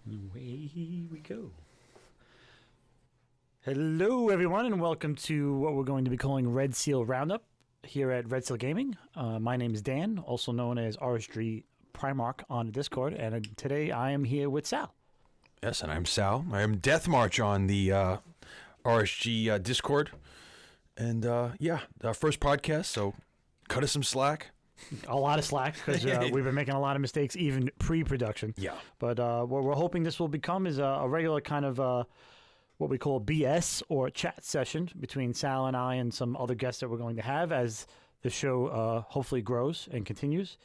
Away we go. Hello, everyone, and welcome to what we're going to be calling Red Seal Roundup here at Red Seal Gaming. My name is Dan, also known as RSG Primarch on Discord, and today I am here with Sal. Yes, and I'm Sal. I am Death March on the RSG Discord. And our first podcast, so cut us some slack. A lot of slack because we've been making a lot of mistakes even pre-production. Yeah. But what we're hoping this will become is a regular kind of what we call BS or chat session between Sal and I and some other guests that we're going to have as the show hopefully grows and continues.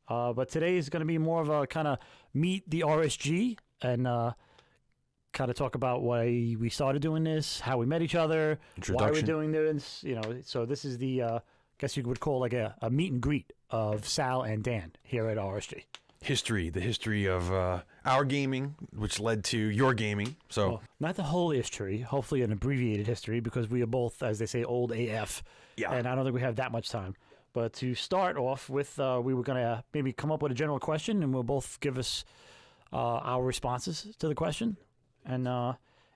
But today is going to be more of a kind of meet the RSG and kind of talk about why we started doing this, how we met each other, why we're doing this. So this is the... guess you would call like a meet and greet of Sal and Dan here at RSG. The history of our gaming, which led to your gaming. So well, not the whole history, hopefully an abbreviated history, because we are both, as they say, old AF. Yeah. And I don't think we have that much time. But to start off with, we were going to maybe come up with a general question, and we'll both give us our responses to the question. And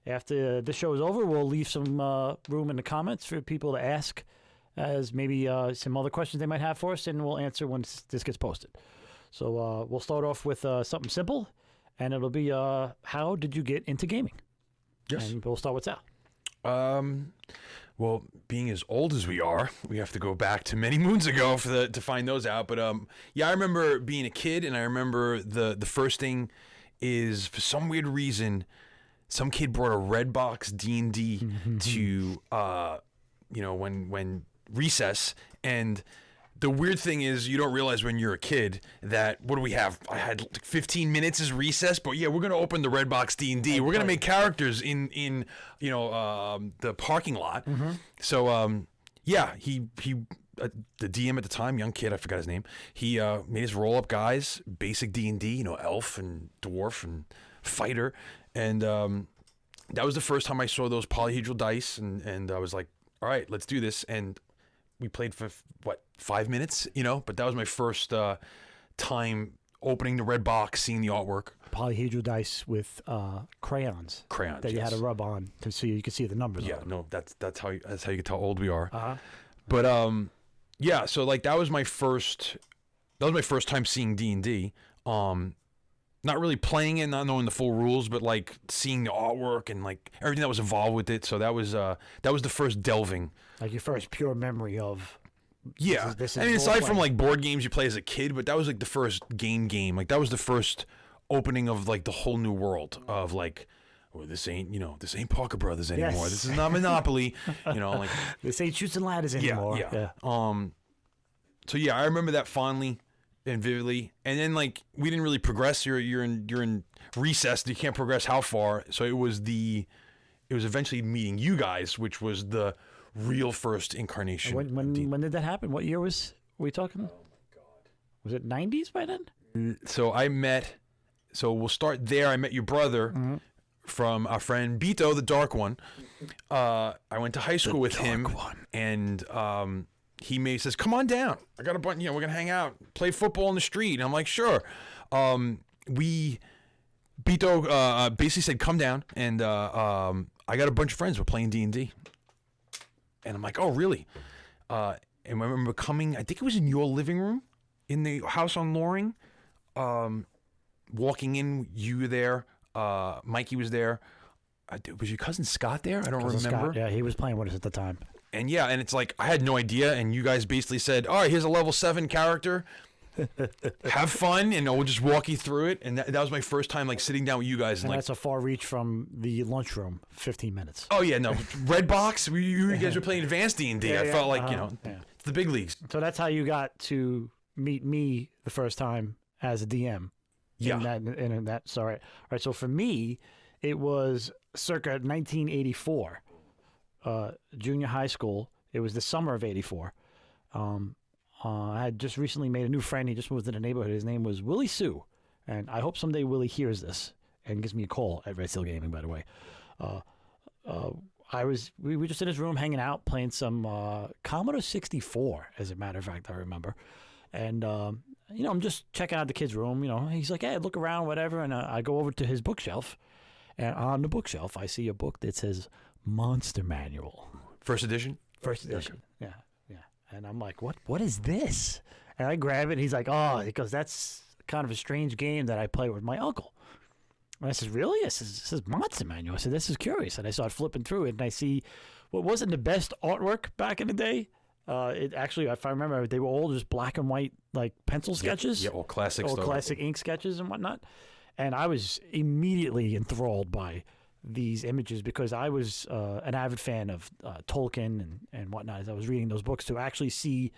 after this show is over, we'll leave some room in the comments for people to ask as maybe some other questions they might have for us, and we'll answer when this gets posted. So we'll start off with something simple, and it'll be how did you get into gaming? Yes. And we'll start with Sal. Well, being as old as we are, we have to go back to many moons ago to find those out. But I remember being a kid, and I remember the first thing is, for some weird reason, some kid brought a red box D&D to when recess. And the weird thing is, you don't realize when you're a kid that, what do we have? I had like 15 minutes as recess, but yeah, we're going to open the red box D&D. We're going to make characters in the parking lot. So he the DM at the time, young kid, I forgot his name. He made his roll up guys, basic D&D, elf and dwarf and fighter. And that was the first time I saw those polyhedral dice, and I was like, all right, let's do this. And we played for, 5 minutes, But that was my first time opening the red box, seeing the artwork. Polyhedral dice with crayons. That you had to rub on so you could see the numbers. Yeah, on them. no, that's how you can tell how old we are. Uh-huh. But so like that was my first time seeing D&D. Not really playing it, not knowing the full rules, but like seeing the artwork and like everything that was involved with it. So that was the first delving. Like your first pure memory of. Yeah. This is I mean, aside from like board games you play as a kid, but that was like the first game. Like that was the first opening of like the whole new world of like, well, this ain't Parker Brothers anymore. Yes. This is not Monopoly. Like this ain't Chutes and Ladders anymore. Yeah. So yeah, I remember that fondly and vividly. And then like we didn't really progress. You're in recess. You can't progress how far. So it was eventually meeting you guys, which was the real first incarnation. When did that happen? What year were we talking? Oh my God. Was it 90s by then? So we'll start there. I met your brother from our friend Bito, the Dark One. I went to high school with him, and he says, "Come on down. I got a bunch. We're gonna hang out, play football in the street." And I'm like, "Sure." Bito basically said, "Come down," and I got a bunch of friends. We're playing D&D, and I'm like, "Oh, really?" And I remember coming. I think it was in your living room, in the house on Loring. Walking in, you were there. Mikey was there. Was your cousin Scott there? I don't remember. Scott, yeah, he was playing with us at the time. And yeah, and it's like I had no idea, and you guys basically said, "All right, here's a level 7 character. Have fun, and we'll just walk you through it." And that was my first time like sitting down with you guys. And that's a far reach from the lunchroom. 15 minutes. Oh yeah, no, red box. You guys were playing advanced D&D. I felt like it's the big leagues. So that's how you got to meet me the first time as a DM. Yeah. In that. Sorry. All right. So for me, it was circa 1984, junior high school. It was the summer of '84. I had just recently made a new friend. He just moved to the neighborhood. His name was Willie Sue, and I hope someday Willie hears this and gives me a call at Red Seal Gaming. By the way, we were just in his room hanging out, playing some Commodore 64. As a matter of fact, I remember, and I'm just checking out the kid's room. He's like, hey, look around, whatever. And I go over to his bookshelf. And on the bookshelf, I see a book that says Monster Manual. First edition? First edition. Okay. Yeah. And I'm like, what is this? And I grab it, and he's like, oh, because that's kind of a strange game that I play with my uncle. And I said, really? It says Monster Manual. I said, this is curious. And I started flipping through it, and I see what wasn't the best artwork back in the day. It actually, if I remember, they were all just black and white, like pencil sketches. Yeah, all classic stuff. All classic ink sketches and whatnot. And I was immediately enthralled by these images because I was an avid fan of Tolkien and whatnot. As I was reading those books, to actually see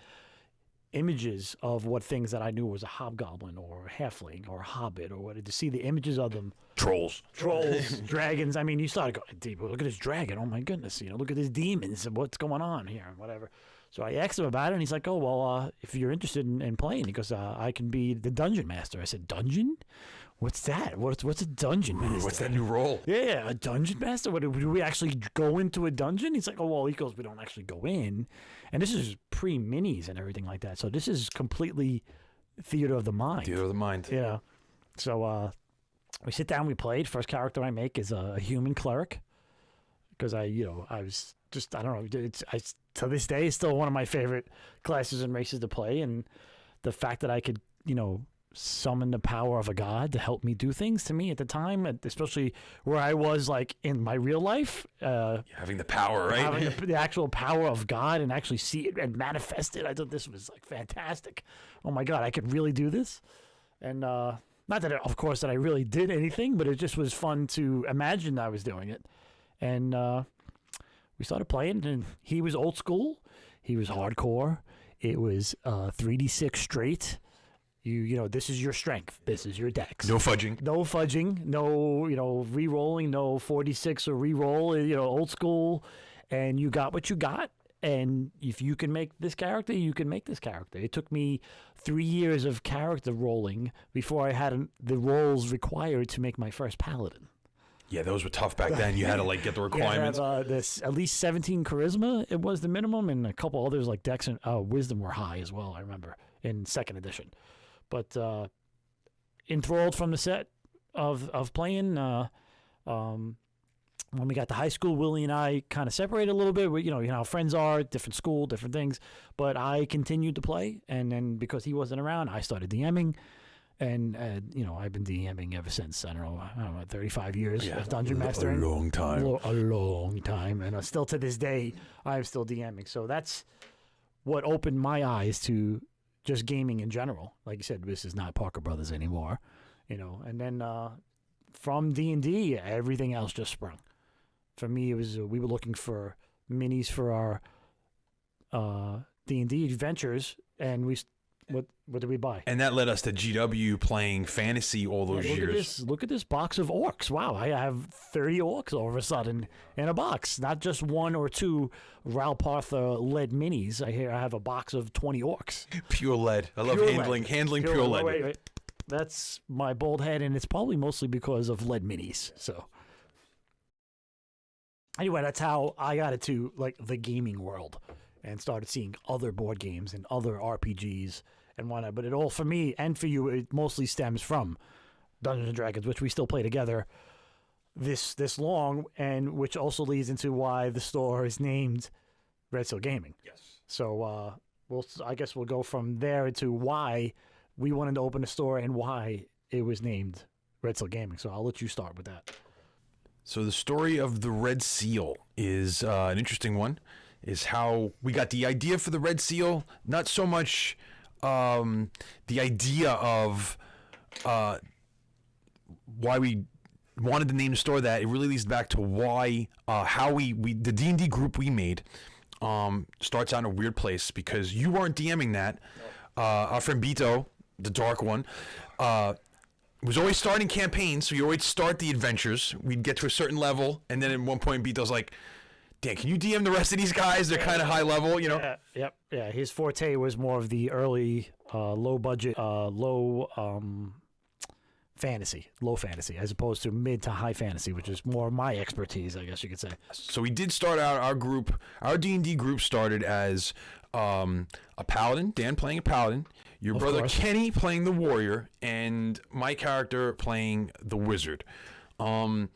images of what things that I knew was a hobgoblin or a halfling or a hobbit or what, to see the images of them. Trolls, dragons. I mean, you started going, deep. Look at this dragon. Oh my goodness. Look at these demons and what's going on here and whatever. So I asked him about it, and he's like, oh, well, if you're interested in playing, he goes, I can be the dungeon master. I said, dungeon? What's that? What's a dungeon master? What's that new role? Yeah, a dungeon master? Do we actually go into a dungeon? He's like, oh, well, he goes, we don't actually go in. And this is pre-minis and everything like that. So this is completely theater of the mind. Theater of the mind. Yeah. So we sit down, we played. First character I make is a human cleric. Because I was just, I don't know, to this day, it's still one of my favorite classes and races to play. And the fact that I could, summon the power of a god to help me do things, to me at the time, especially where I was like in my real life. Having the power, right? Having the actual power of God and actually see it and manifest it. I thought this was like fantastic. Oh my God, I could really do this. And not that, of course, that I really did anything, but it just was fun to imagine I was doing it. And we started playing, and he was old school. He was hardcore. It was 3d6 straight. This is your strength. This is your dex. No fudging. No fudging. No, re-rolling. No 46 or re-roll. Old school. And you got what you got. And if you can make this character, you can make this character. It took me 3 years of character rolling before I had the rolls required to make my first paladin. Yeah, those were tough back then. You had to get the requirements. This at least 17 charisma. It was the minimum, and a couple others like dex and wisdom were high as well. I remember in second edition. But enthralled from the set of playing. When we got to high school, Willie and I kind of separated a little bit. You know how friends are, different school, different things. But I continued to play, and then because he wasn't around, I started DMing. And, I've been DMing ever since, I don't know, 35 years of Dungeon Mastering. A long time. A long time. And still to this day, I'm still DMing. So that's what opened my eyes to just gaming in general. Like you said, this is not Parker Brothers anymore, And then from D&D, everything else just sprung. For me, it was we were looking for minis for our D&D adventures, and what did we buy? And that led us to GW playing fantasy all those years. Look at this box of orcs. Wow, I have 30 orcs all of a sudden in a box. Not just one or two Ral Partha lead minis. I have a box of 20 orcs. Pure lead. I love handling pure lead. Wait. That's my bald head, and it's probably mostly because of lead minis. So anyway, that's how I got into the gaming world and started seeing other board games and other RPGs and whatnot. But it all, for me and for you, it mostly stems from Dungeons & Dragons, which we still play together this long, and which also leads into why the store is named Red Seal Gaming. Yes. So I guess we'll go from there to why we wanted to open a store and why it was named Red Seal Gaming. So I'll let you start with that. So the story of the Red Seal is an interesting one. Is how we got the idea for the Red Seal, not so much the idea of why we wanted to name the store that. It really leads back to why, how the D&D group we made starts out in a weird place, because you weren't DMing that. Our friend Bito, the Dark One, was always starting campaigns, so you always start the adventures. We'd get to a certain level, and then at one point Bito's like, Dan, can you DM the rest of these guys? They're kind of high level, Yeah. His forte was more of the early, low budget, fantasy, low fantasy, as opposed to mid to high fantasy, which is more my expertise, I guess you could say. So we did start out our D&D group started as a paladin, Dan playing a paladin, your brother course. Kenny playing the warrior, and my character playing the wizard. I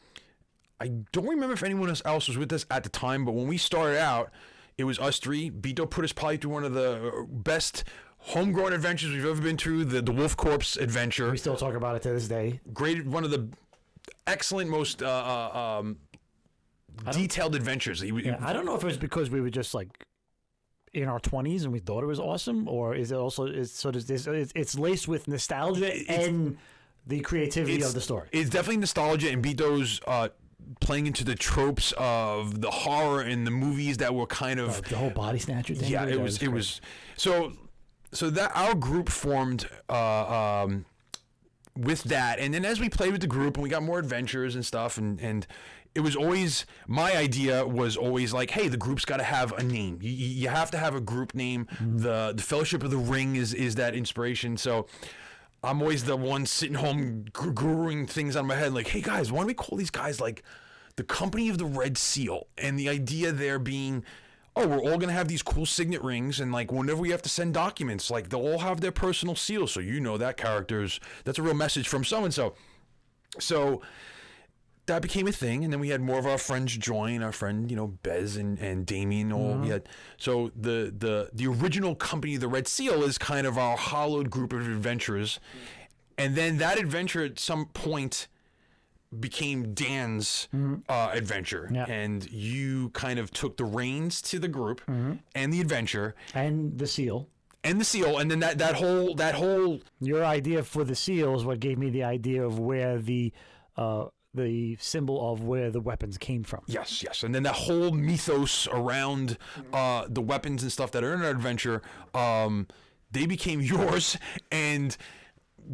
don't remember if anyone else was with us at the time, but when we started out, it was us three. Bito put us probably through one of the best homegrown adventures we've ever been through, the Wolf Corpse adventure. We still talk about it to this day. Great, one of the excellent, most detailed adventures. I don't know if it was because we were just like in our 20s and we thought it was awesome, or is it also it's laced with nostalgia and the creativity of the story. It's definitely nostalgia, and Bito's playing into the tropes of the horror in the movies that were kind of the whole body snatcher thing. Yeah, it was so that our group formed with that, and then as we played with the group and we got more adventures and stuff, and it was always, my idea was always like, hey, the group's got to have a name. You have to have a group name. The Fellowship of the Ring is that inspiration. So I'm always the one sitting home guruing things on my head, like, hey guys, why don't we call these guys like the Company of the Red Seal? And the idea there being, oh, we're all gonna have these cool signet rings, and like whenever we have to send documents, like they'll all have their personal seal, so you know that that's a real message from so and so. So that became a thing, and then we had more of our friends join. Our friend, Bez and Damien, all we had. So the original Company of the Red Seal is kind of our hollowed group of adventurers, and then that adventure at some point became Dan's adventure, and you kind of took the reins to the group and the adventure and the seal. And then that whole your idea for the seal is what gave me the idea of where the symbol of where the weapons came from. Yes. And then that whole mythos around the weapons and stuff that are in our adventure, they became yours, and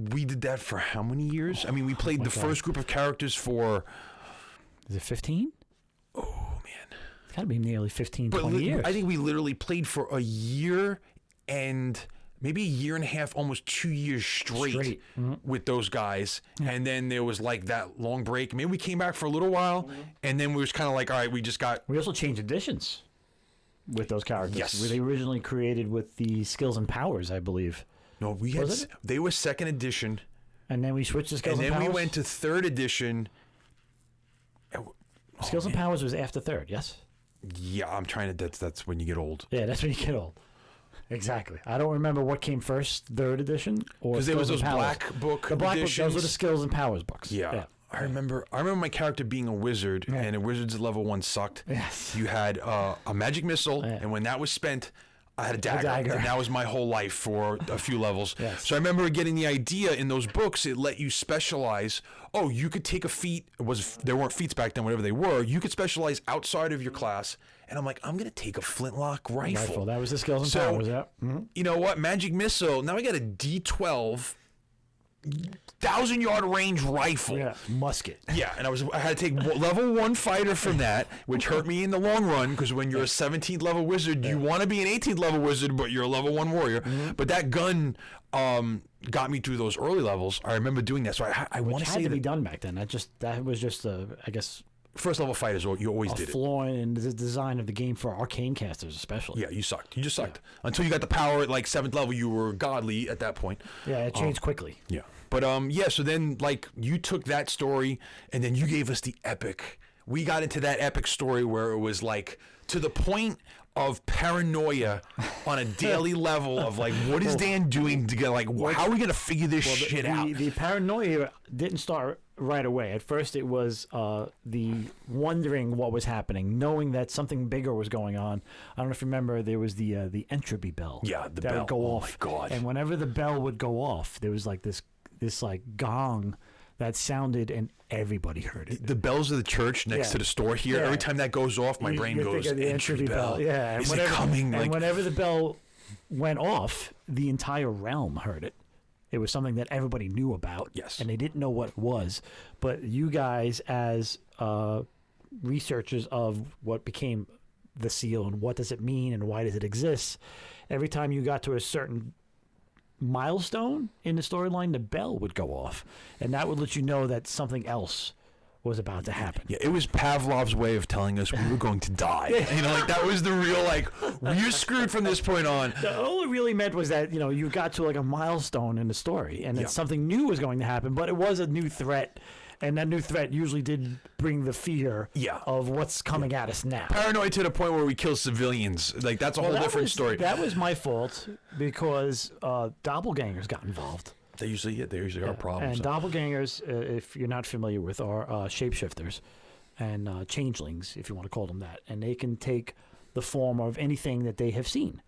we did that for how many years? I mean, we played first group of characters for... Is it 15? Oh, man. It's got to be nearly 15, 20 years. I think we literally played for a year and maybe a year and a half, almost 2 years straight. With those guys. Yeah. And then there was like that long break. Maybe we came back for a little while, and then we was kind of like, all right, we also changed editions with those characters. Yes. Were they originally created with the skills and powers, I believe? No, they were second edition. And then we switched to skills and powers? And then we went to third edition. Skills and powers was after third, yes? Yeah, I'm trying to, that's when you get old. Yeah, that's when you get old. Exactly. I don't remember what came first, third edition or because there was those black book editions. Those were the skills and powers books. Yeah. I remember my character being a wizard, and a wizard's level 1 sucked. Yes. You had a magic missile, and when that was spent, I had a dagger. And that was my whole life for a few levels. Yes. So I remember getting the idea in those books. It let you specialize. Oh, you could take a feat. There weren't feats back then, whatever they were. You could specialize outside of your class. And I'm like, I'm going to take a flintlock rifle. That was the skills and powers, yeah. You know what? Magic missile. Now I got a D12 1,000-yard range rifle. Yeah, musket. Yeah, and I had to take level 1 fighter from that, which hurt me in the long run, because when you're a 17th level wizard, you want to be an 18th level wizard, but you're a level 1 warrior. But that gun got me through those early levels. I remember doing that, so I want to say that had to be done back then. That was just I guess. First level fighters, you always did it. A flaw in the design of the game for arcane casters, especially. Yeah, you sucked. You just sucked. Until you got the power at like 7th level, you were godly at that point. Yeah, it changed quickly. Yeah. But so then like you took that story and then you gave us the epic. We got into that epic story where it was like to the point of paranoia on a daily level of like, what is Dan doing to get like, how are we going to figure this shit out? The paranoia didn't start right away. At first it was the wondering what was happening, knowing that something bigger was going on. I don't know if you remember, there was the entropy bell. Yeah, the bell would go off. My God. And whenever the bell would go off, there was like this like gong that sounded, and everybody heard it. The bells of the church next to the store here. Every time that goes off, my brain goes, the entropy bell. Yeah, is it coming? And whenever the bell went off, the entire realm heard it. It was something that everybody knew about. Yes. And they didn't know what it was. But you guys, as researchers of what became the seal and what does it mean and why does it exist, every time you got to a certain milestone in the storyline, the bell would go off, and that would let you know that something else was about to happen. Yeah, it was Pavlov's way of telling us we were going to die. You know, like that was the real, like, we're screwed from this point on. All it really meant was that, you know, you got to like a milestone in the story, and that something new was going to happen, but it was a new threat. And that new threat usually did bring the fear of what's coming at us now. Paranoid to the point where we kill civilians. Like, that's a whole different story. That was my fault because doppelgangers got involved. They usually are problems. And doppelgangers, if you're not familiar with, are shapeshifters and changelings, if you want to call them that. And they can take the form of anything that they have seen.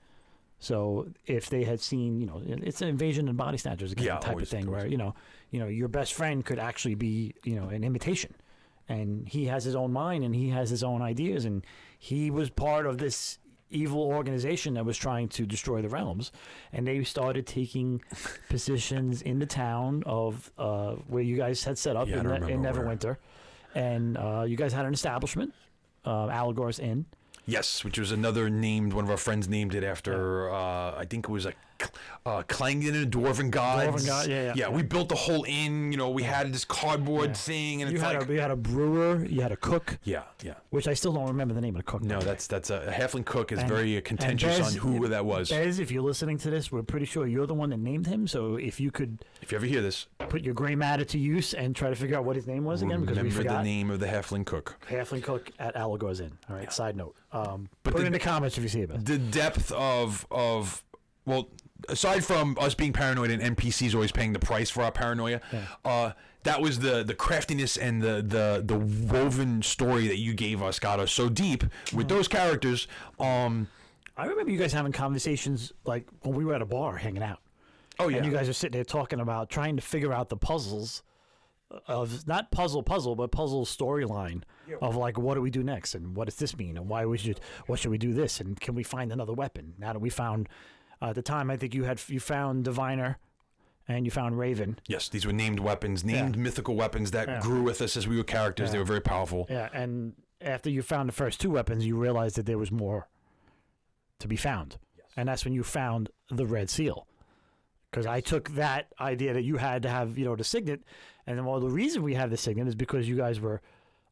So if they had seen, you know, it's an invasion and body snatchers again type of thing where, you know, your best friend could actually be, you know, an imitation. And he has his own mind and he has his own ideas. And he was part of this evil organization that was trying to destroy the realms. And they started taking positions in the town of where you guys had set up in Neverwinter. And you guys had an establishment, Allegor's Inn. Yes, which was another named, one of our friends named it after, I think it was like Klangin and Dwarven Gods. Dwarven God, yeah. We built the whole inn, you know, we had this cardboard thing. And you had a brewer, you had a cook. Yeah. Which I still don't remember the name of the cook. No, that's a halfling cook is very contentious on who that was. Bez, if you're listening to this, we're pretty sure you're the one that named him. So if you could... If you ever hear this... Put your gray matter to use and try to figure out what his name was again, because we forgot. Remember the name of the halfling cook. Halfling cook at Allegor's Inn. All right, side note. Put it in the comments if you see it, Bez. The depth of well, aside from us being paranoid and NPCs always paying the price for our paranoia, that was the craftiness and the woven story that you gave us got us so deep with those characters. I remember you guys having conversations like when we were at a bar hanging out. Oh yeah, and you guys are sitting there talking about trying to figure out the puzzles of not puzzle, but puzzle storyline of like what do we do next and what does this mean and what should we do this and can we find another weapon now that we found. At the time, I think you found Diviner, and you found Raven. Yes, these were named weapons, mythical weapons that grew with us as we were characters. They were very powerful. Yeah, and after you found the first two weapons, you realized that there was more to be found, and that's when you found the Red Seal. Because I took that idea that you had to have, the signet, and then the reason we have the signet is because you guys were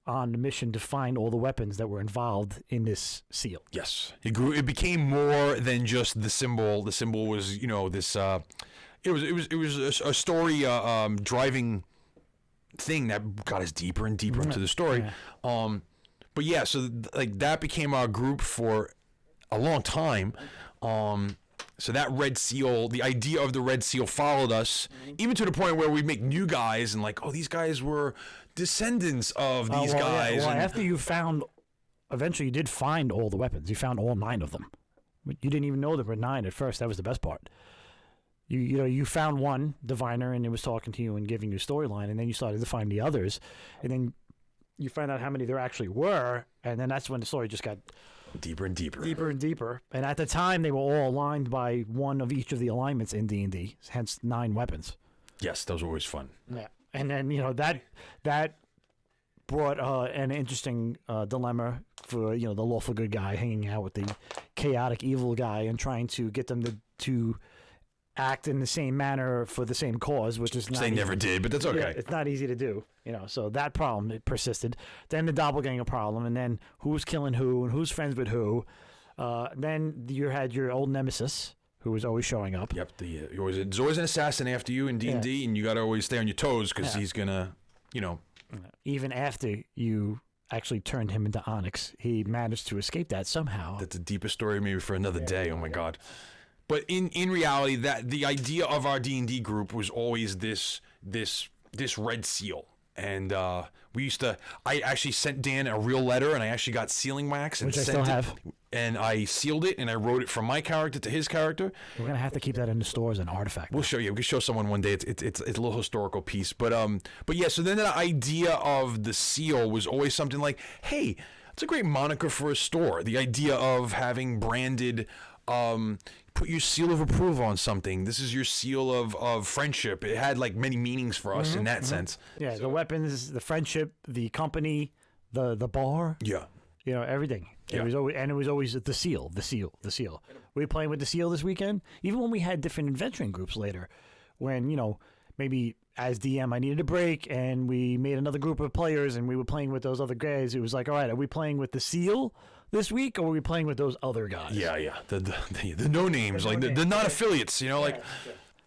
on the mission to find all the weapons that were involved in this seal. Yes. It became more than just the symbol. The symbol was, this it was a story driving thing that got us deeper and deeper into the story. Yeah. But yeah, so like that became our group for a long time. So that Red Seal, the idea of the Red Seal followed us, even to the point where we make new guys and like, oh, these guys were descendants of these guys. Yeah. Well, after eventually you did find all the weapons. You found all 9 of them. You didn't even know there were 9 at first. That was the best part. You found one, Diviner, and it was talking to you and giving you a storyline, and then you started to find the others, and then you find out how many there actually were, and then that's when the story just got deeper and deeper. Deeper and deeper. And at the time, they were all aligned by one of each of the alignments in D&D, hence 9 weapons. Yes, those were always fun. Yeah. And then, that brought an interesting dilemma for, the lawful good guy hanging out with the chaotic evil guy and trying to get them to act in the same manner for the same cause, which is not they never did, but that's okay. Yeah, it's not easy to do, so that problem, it persisted. Then the doppelganger problem, and then who's killing who and who's friends with who. Then you had your old nemesis, who was always showing up. Yep, there's always an assassin after you in D&D, and you got to always stay on your toes because he's going to, Even after you actually turned him into Onyx, he managed to escape that somehow. That's a deeper story maybe for another day. Oh, my God. But in reality, that the idea of our D&D group was always this Red Seal. And I actually sent Dan a real letter, and I actually got sealing wax. And which I still have. And I sealed it, and I wrote it from my character to his character. We're going to have to keep that in the stores as an artifact. We'll show you. We can show someone one day. It's a little historical piece. But yeah, so then the idea of the seal was always something like, hey, that's a great moniker for a store. The idea of having branded... put your seal of approval on something. This is your seal of friendship. It had like many meanings for us in that sense. Yeah, the weapons, the friendship, the company, the bar. Yeah. Everything. It was always the seal. We were playing with the seal this weekend. Even when we had different adventuring groups later, when maybe as DM I needed a break, and we made another group of players, and we were playing with those other guys. It was like, all right, are we playing with the seal this week, or are we playing with those other guys? Yeah. The no names, like the not affiliates.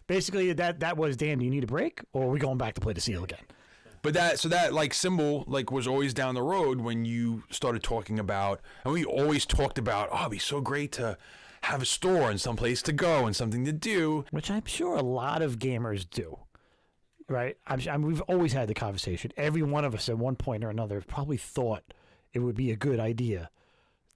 Basically that was, Dan, do you need a break, or are we going back to play the seal again? But that like symbol was always down the road when you started talking about, and we always talked about, it'd be so great to have a store and someplace to go and something to do, which I'm sure a lot of gamers do, right? We've always had the conversation. Every one of us at one point or another probably thought it would be a good idea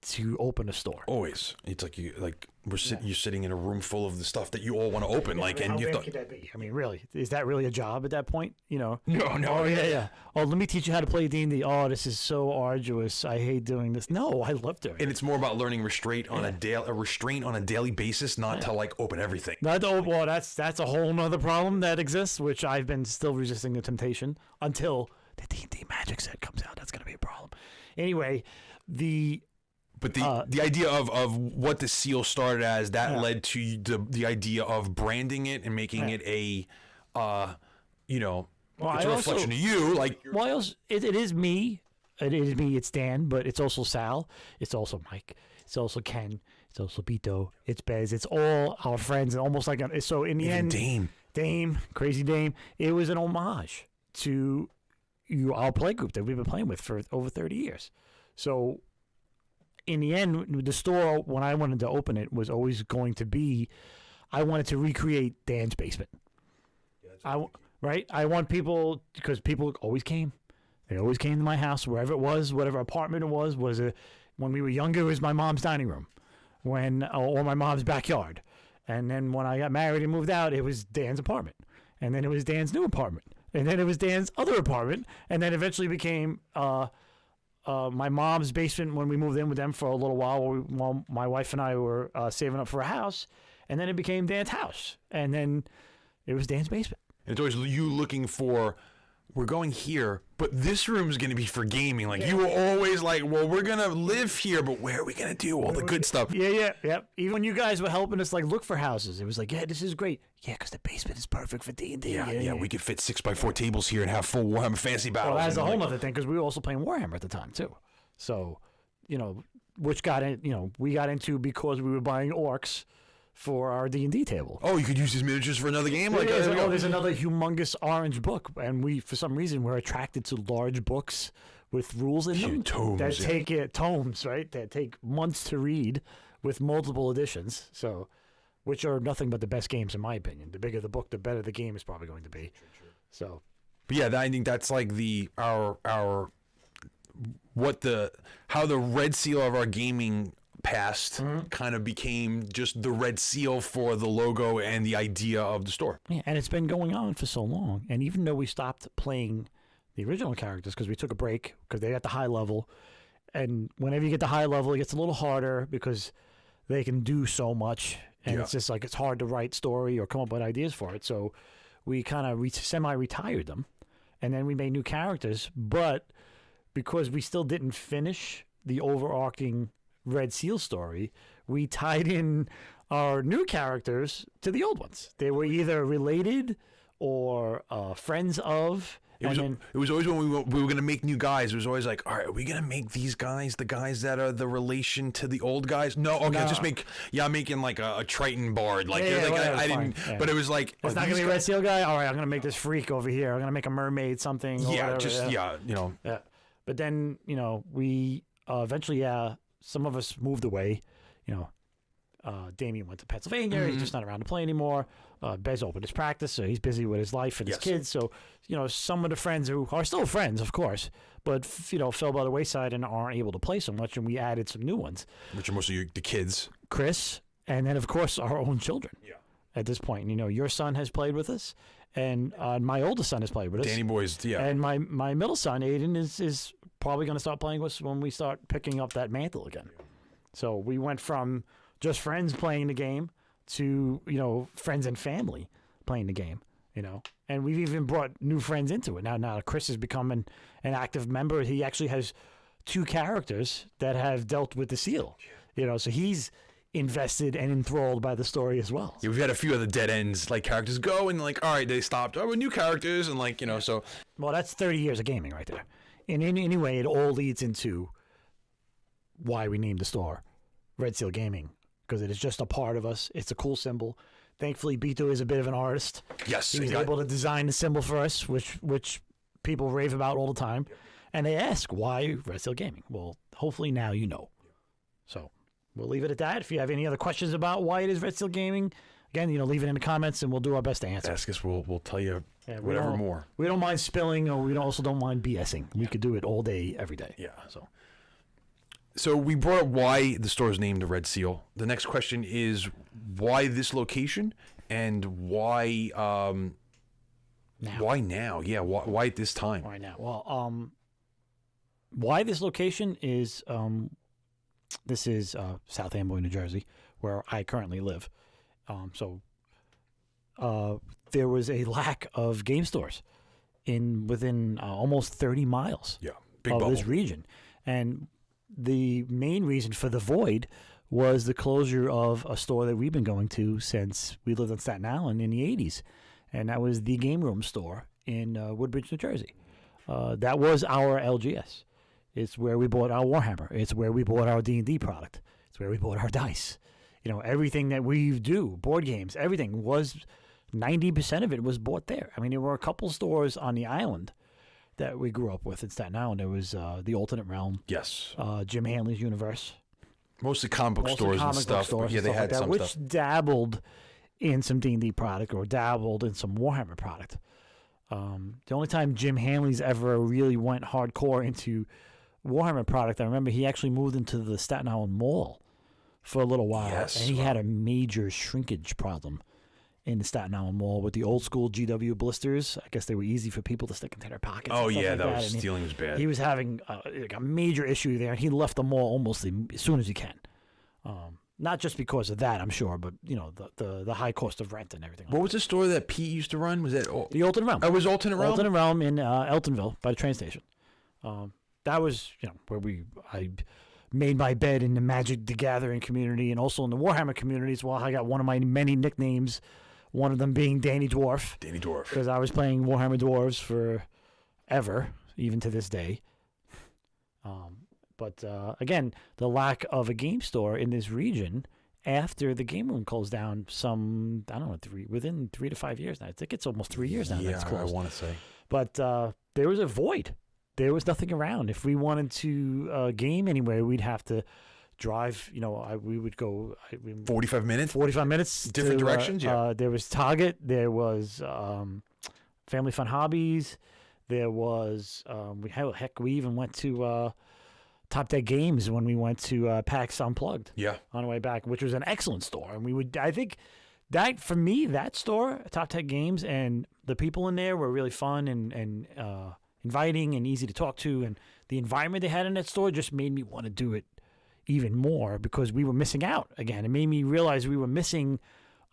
to open a store. Always. It's like you're sitting in a room full of the stuff that you all want to open. How big could that be? I mean, really, is that really a job at that point? No. Oh yeah. Oh, let me teach you how to play D&D. Oh, this is so arduous. I hate doing this. No, I love doing it. And it's more about learning restraint on a restraint on a daily basis, not to open everything. Not to open. Well, that's a whole nother problem that exists, which I've been still resisting the temptation until the D&D Magic set comes out. That's going to be a problem. Anyway, But the idea of what the seal started as, that led to the idea of branding it and making it a, it's a reflection of you. It is me. It is me. It's Dan, but it's also Sal. It's also Mike. It's also Ken. It's also Bito. It's Bez. It's all our friends, and almost so in the end, Dame, Crazy Dame. It was an homage to our play group that we've been playing with for over 30 years. So. In the end, the store, when I wanted to open it, was always going to be, I wanted to recreate Dan's basement. Right? I want people, because people always came. They always came to my house, wherever it was, whatever apartment it was when we were younger, it was my mom's dining room, or my mom's backyard. And then when I got married and moved out, it was Dan's apartment. And then it was Dan's new apartment. And then it was Dan's other apartment. And then eventually became... my mom's basement when we moved in with them for a little while my wife and I were saving up for a house, and then it became Dan's house, and then it was Dan's basement. And it's always you looking for, we're going here, but this room's going to be for gaming. You were always like, well, we're going to live here, but where are we going to do all the good stuff? Yeah. Even when you guys were helping us look for houses, it was like, yeah, this is great. Yeah, because the basement is perfect for D&D. Yeah, we could fit 6x4 tables here and have full Warhammer Fantasy battles. Well, that's a whole other thing, because we were also playing Warhammer at the time too. So, which we got into because we were buying orcs for our D&D table. Oh, you could use these miniatures for another game? There's another humongous orange book, and we, for some reason, we're attracted to large books with rules in them. Tomes. Tomes, right? That take months to read with multiple editions, which are nothing but the best games, in my opinion. The bigger the book, the better the game is probably going to be. True. So, but yeah, I think that's how the red seal of our gaming past kind of became just the red seal for the logo and the idea of the store. Yeah, and it's been going on for so long. And even though we stopped playing the original characters because we took a break because they got the high level, and whenever you get the high level, it gets a little harder because they can do so much, and it's just it's hard to write story or come up with ideas for it. So we kind of semi-retired them, and then we made new characters, but because we still didn't finish the overarching Red Seal story, we tied in our new characters to the old ones. They were either related or friends of. It was always when we were going to make new guys. It was always like, all right, are we going to make these guys the guys that are the relation to the old guys? No, okay, just I'm making a Triton bard. But it was like, it's not going to be a Red Seal guy. All right, I'm going to make this freak over here. I'm going to make a mermaid something. Yeah, But then we eventually some of us moved away. Damien went to Pennsylvania. He's just not around to play anymore. Bez opened his practice, so he's busy with his life and his kids. So, some of the friends who are still friends, of course, but, fell by the wayside and aren't able to play so much, and we added some new ones. Which are mostly the kids. Chris, and then, of course, our own children. Yeah. At this point, your son has played with us, and my oldest son has played with us. Danny boys, yeah. And my middle son, Aiden, is probably going to start playing with us when we start picking up that mantle again. Yeah. So we went from just friends playing the game to, friends and family playing the game, and we've even brought new friends into it. Now Chris has become an active member. He actually has 2 characters that have dealt with the seal. So he's invested and enthralled by the story as well. Yeah, we've had a few other dead ends, like characters go and like, all right, they stopped. Oh, we're new characters, and like, so. Well, that's 30 years of gaming right there. And anyway, it all leads into why we named the store Red Seal Gaming, because it is just a part of us. It's a cool symbol. Thankfully, Bito is a bit of an artist. Yes, he was able to design the symbol for us, which people rave about all the time. And they ask, why Red Seal Gaming? Well, hopefully now you know. So we'll leave it at that. If you have any other questions about why it is Red Seal Gaming, again, leave it in the comments, and we'll do our best to answer. Ask us. We'll tell you whatever more. We don't mind spilling, or we also don't mind BSing. We could do it all day, every day. Yeah. So we brought up why the store is named the Red Seal. The next question is why this location and why now. Why now? Yeah, why at this time? Why now? Well, why this location is this is South Amboy, New Jersey, where I currently live. So there was a lack of game stores within almost 30 miles big of bubble. This region, and the main reason for the void was the closure of a store that we've been going to since we lived on Staten Island in the 80s, and that was the Game Room store in Woodbridge, New Jersey. That was our LGS. It's where we bought our Warhammer. It's where we bought our D&D product. It's where we bought our dice. Everything that we do, board games, everything was 90% of it was bought there. I mean, there were a couple stores on the island that we grew up with in Staten Island. There was the Alternate Realm. Yes. Jim Hanley's Universe. Mostly comic book stores and stuff. Stores yeah, they had like some which stuff. Which dabbled in some D&D product or dabbled in some Warhammer product. The only time Jim Hanley's ever really went hardcore into Warhammer product, I remember he actually moved into the Staten Island Mall for a little while. Yes. And he had a major shrinkage problem in the Staten Island Mall with the old school GW blisters. I guess they were easy for people to stick into their pockets. Oh, and stuff yeah, like stealing was bad. He was having a major issue there, and he left the mall almost as soon as he can. Not just because of that, I'm sure, but the high cost of rent and everything. What was the store that Pete used to run? Was that the Alternate Realm? It was Alternate Realm. Alternate Realm in Eltonville by the train station. That was where I made my bed in the Magic the Gathering community and also in the Warhammer communities. Well, I got one of my many nicknames, one of them being Danny Dwarf. Danny Dwarf. Because I was playing Warhammer Dwarves forever, even to this day. But again, the lack of a game store in this region after the game room closed down within 3 to 5 years now. I think it's almost 3 years now that it's closed. I want to say. But there was a void. There was nothing around. If we wanted to game anywhere, we'd have to drive. We would go 45 minutes. 45 minutes. Different directions. Yeah. There was Target. There was Family Fun Hobbies. There was we even went to Top Deck Games when we went to PAX Unplugged. Yeah. On the way back, which was an excellent store, and I think that for me, that store, Top Deck Games, and the people in there were really fun and inviting and easy to talk to, and the environment they had in that store just made me want to do it even more because we were missing out again. It made me realize we were missing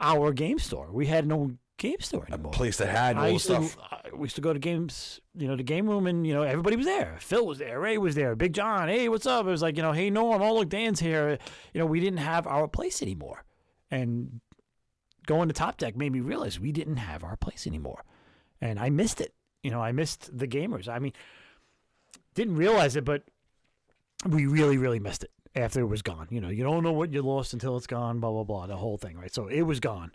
our game store. We had no game store anymore. A place that had all the stuff. We used to go to games, the game room, and everybody was there. Phil was there, Ray was there, Big John. Hey, what's up? It was like, hey Norm, oh look, Dan's here. We didn't have our place anymore, and going to Top Deck made me realize we didn't have our place anymore, and I missed it. I missed the gamers. I mean, didn't realize it, but we really, really missed it after it was gone. You don't know what you lost until it's gone, blah, blah, blah, the whole thing, right? So it was gone.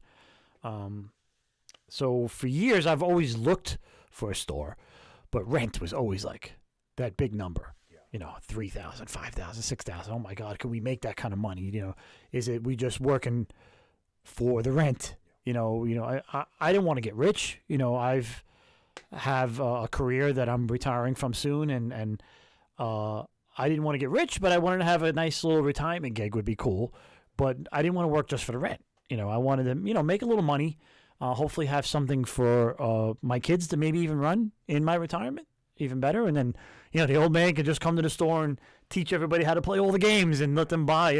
So for years, I've always looked for a store, but rent was always like that big number. $3,000, $5,000, $6,000. Oh my God, can we make that kind of money? Is it we just working for the rent? I didn't want to get rich. I've have a career that I'm retiring from soon, and I didn't want to get rich, but I wanted to have a nice little retirement gig would be cool. But I didn't want to work just for the rent. I wanted to make a little money, hopefully have something for my kids to maybe even run in my retirement, even better. And then the old man could just come to the store and teach everybody how to play all the games and let them buy.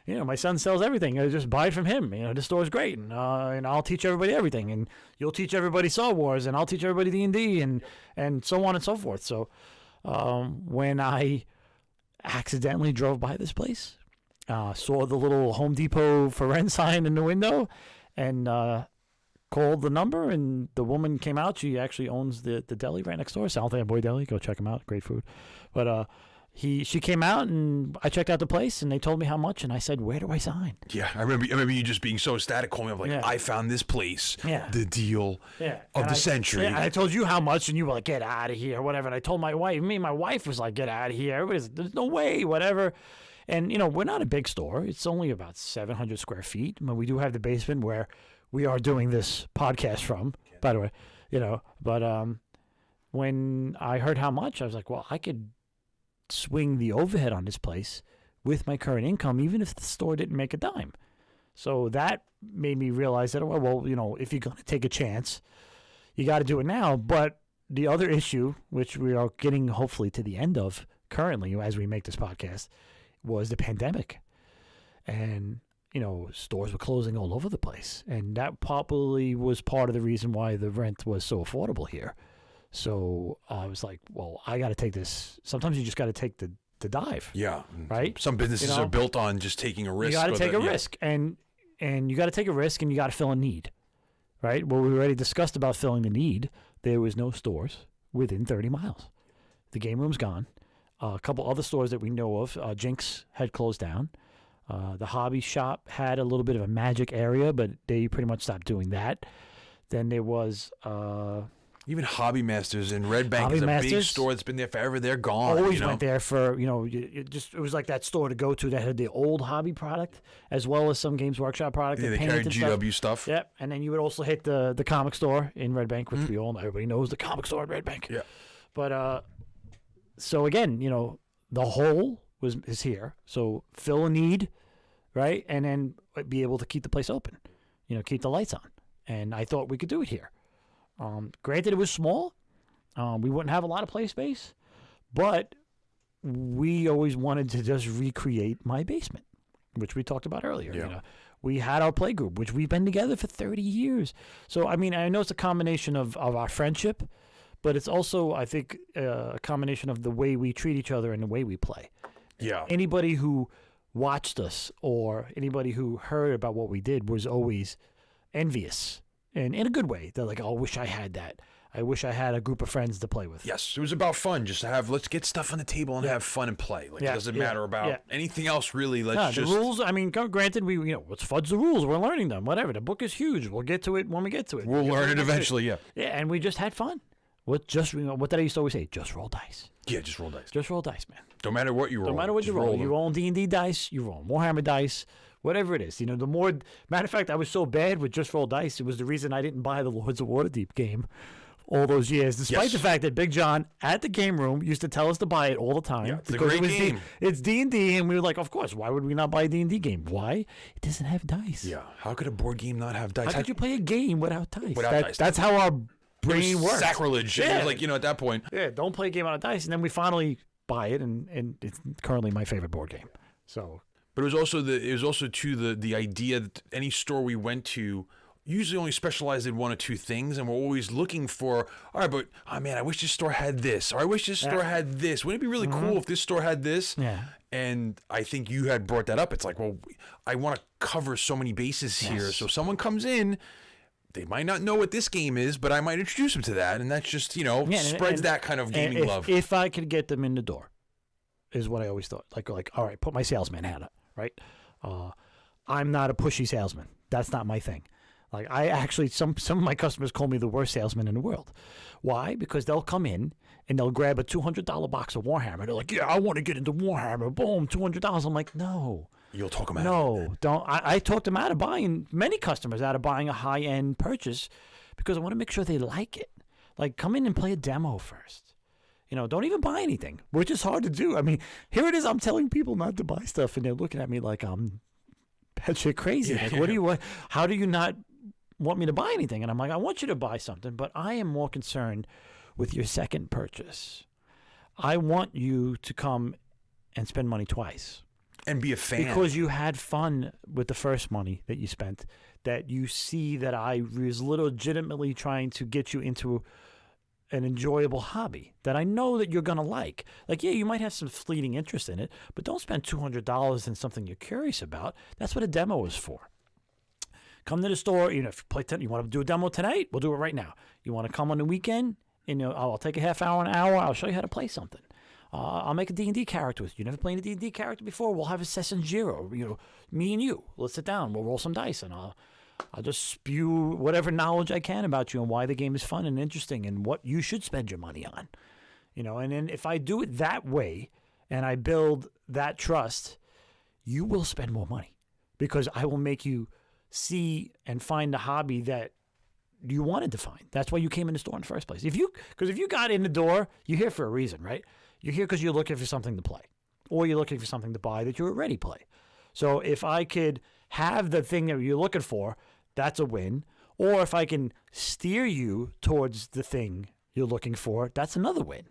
My son sells everything. I just buy it from him. The store's great, and I'll teach everybody everything, and you'll teach everybody Star Wars, and I'll teach everybody D&D, and so on and so forth. So when I accidentally drove by this place, saw the little Home Depot for rent sign in the window, and called the number, and the woman came out. She actually owns the deli right next door, South Boy Deli. Go check them out. Great food. But she came out, and I checked out the place, and they told me how much, and I said, where do I sign? Yeah, I remember you just being so ecstatic, calling me up like, Yeah. I found this place, Yeah. the deal of the century. Yeah, I told you how much, and you were like, get out of here, whatever. And I told my wife, my wife was like, get out of here. Everybody's like, there's no way, whatever. And, we're not a big store. It's only about 700 square feet. I mean, we do have the basement where we are doing this podcast from, by the way, But when I heard how much, I was like, well, I could swing the overhead on this place with my current income, even if the store didn't make a dime. So that made me realize that, well, if you're going to take a chance, you got to do it now. But the other issue, which we are getting hopefully to the end of currently as we make this podcast, was the pandemic. And, stores were closing all over the place. And that probably was part of the reason why the rent was so affordable here. So I was like, well, I got to take this. Sometimes you just got to take the dive. Yeah. Right? Some businesses are built on just taking a risk. You got to take a risk. And you got to take a risk, and you got to fill a need. Right? Well, we already discussed about filling the need. There was no stores within 30 miles. The game room's gone. A couple other stores that we know of, Jinx had closed down. The hobby shop had a little bit of a magic area, but they pretty much stopped doing that. Then there was... even Hobby Masters in Red Bank Hobby is a Masters, big store that's been there forever. They're gone. Always went there for, it was like that store to go to that had the old hobby product as well as some Games Workshop product. Yeah, they carried GW stuff. Yep. And then you would also hit the comic store in Red Bank, which we all know. Everybody knows the comic store in Red Bank. Yeah. But so again, the hole is here. So fill a need, right? And then be able to keep the place open, keep the lights on. And I thought we could do it here. Granted, it was small. We wouldn't have a lot of play space, but we always wanted to just recreate my basement, which we talked about earlier. Yeah. We had our play group, which we've been together for 30 years. So, I know it's a combination of our friendship, but it's also, I think, a combination of the way we treat each other and the way we play. Yeah. Anybody who watched us or anybody who heard about what we did was always envious. And in a good way. They're like, oh, I wish I had that. I wish I had a group of friends to play with. Yes, it was about fun. Just to let's get stuff on the table and have fun and play. It doesn't matter about anything else, really. Let's just... The rules, granted, let's fudge the rules. We're learning them, whatever. The book is huge. We'll get to it when we get to it. We'll learn it eventually, yeah. Yeah, and we just had fun. What did I used to always say? Just roll dice. Yeah, just roll dice. Just roll dice, man. No matter what you roll. No matter what you roll. You roll D&D dice, you roll Warhammer dice, whatever it is. The more... Matter of fact, I was so bad with Just Roll Dice, it was the reason I didn't buy the Lords of Waterdeep game all those years, despite the fact that Big John at the game room used to tell us to buy it all the time. Yeah, it's a great game. It's D&D, and we were like, of course, why would we not buy a D&D game? Why? It doesn't have dice. Yeah. How could a board game not have dice? How could you play a game without dice? Dice. That's how our brain works. Sacrilege. Yeah. It was at that point. Yeah, don't play a game without dice. And then we finally buy it, and it's currently my favorite board game. So... But it was also the idea that any store we went to usually only specialized in one or two things, and we're always looking for, all right, but man, I wish this store had this, or I wish this store had this. Wouldn't it be really cool if this store had this? Yeah. And I think you had brought that up. It's like, well, I want to cover so many bases here. So someone comes in, they might not know what this game is, but I might introduce them to that, and that's just spreads that kind of gaming love. If I could get them in the door, is what I always thought. Like all right, put my salesman hat up. Right? I'm not a pushy salesman. That's not my thing. Like I actually, some of my customers call me the worst salesman in the world. Why? Because they'll come in and they'll grab a $200 box of Warhammer. They're like, yeah, I want to get into Warhammer. Boom, $200. I'm like, no. You'll talk them out. No, don't. I talked them out of buying, many customers out of buying a high-end purchase because I want to make sure they like it. Like come in and play a demo first. Don't even buy anything, which is hard to do. Here it is. I'm telling people not to buy stuff, and they're looking at me like I'm batshit crazy. Yeah. Like, how do you not want me to buy anything? And I'm like, I want you to buy something, but I am more concerned with your second purchase. I want you to come and spend money twice. And be a fan. Because you had fun with the first money that you spent, that you see that I was legitimately trying to get you into an enjoyable hobby that I know that you're going to like. Like, yeah, you might have some fleeting interest in it, but don't spend $200 in something you're curious about. That's what a demo is for. Come to the store. You know, if you want to do a demo tonight, we'll do it right now. You want to come on the weekend, and I'll take a half hour, an hour. I'll show you how to play something. I'll make a D&D character with you. Never played a D&D character before? We'll have a session zero. You know, me and you. Let's sit down. We'll roll some dice, and I'll just spew whatever knowledge I can about you and why the game is fun and interesting and what you should spend your money on. You know, and then if I do it that way and I build that trust, you will spend more money because I will make you see and find the hobby that you wanted to find. That's why you came in the store in the first place. Because if you got in the door, you're here for a reason, right? You're here because you're looking for something to play, or you're looking for something to buy that you already play. So if I could have the thing that you're looking for, that's a win. Or if I can steer you towards the thing you're looking for, that's another win.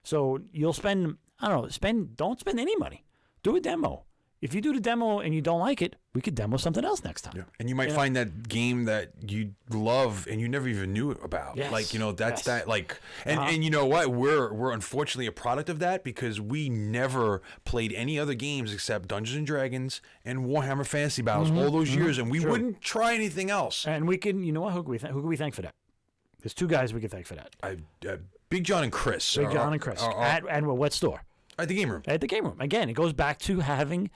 So you'll spend, don't spend any money. Do a demo. If you do the demo and you don't like it, we could demo something else next time. Yeah. And you might find that game that you love and you never even knew about. Yes. Like, that's Yes. that, like, and you know what? We're unfortunately a product of that because we never played any other games except Dungeons and Dragons and Warhammer Fantasy Battles all those years, and we wouldn't try anything else. And we can, you know what? Who can we thank for that? There's two guys we can thank for that. Big John and Chris. Big John and Chris. At what store? At the game room. At the game room. Again, it goes back to having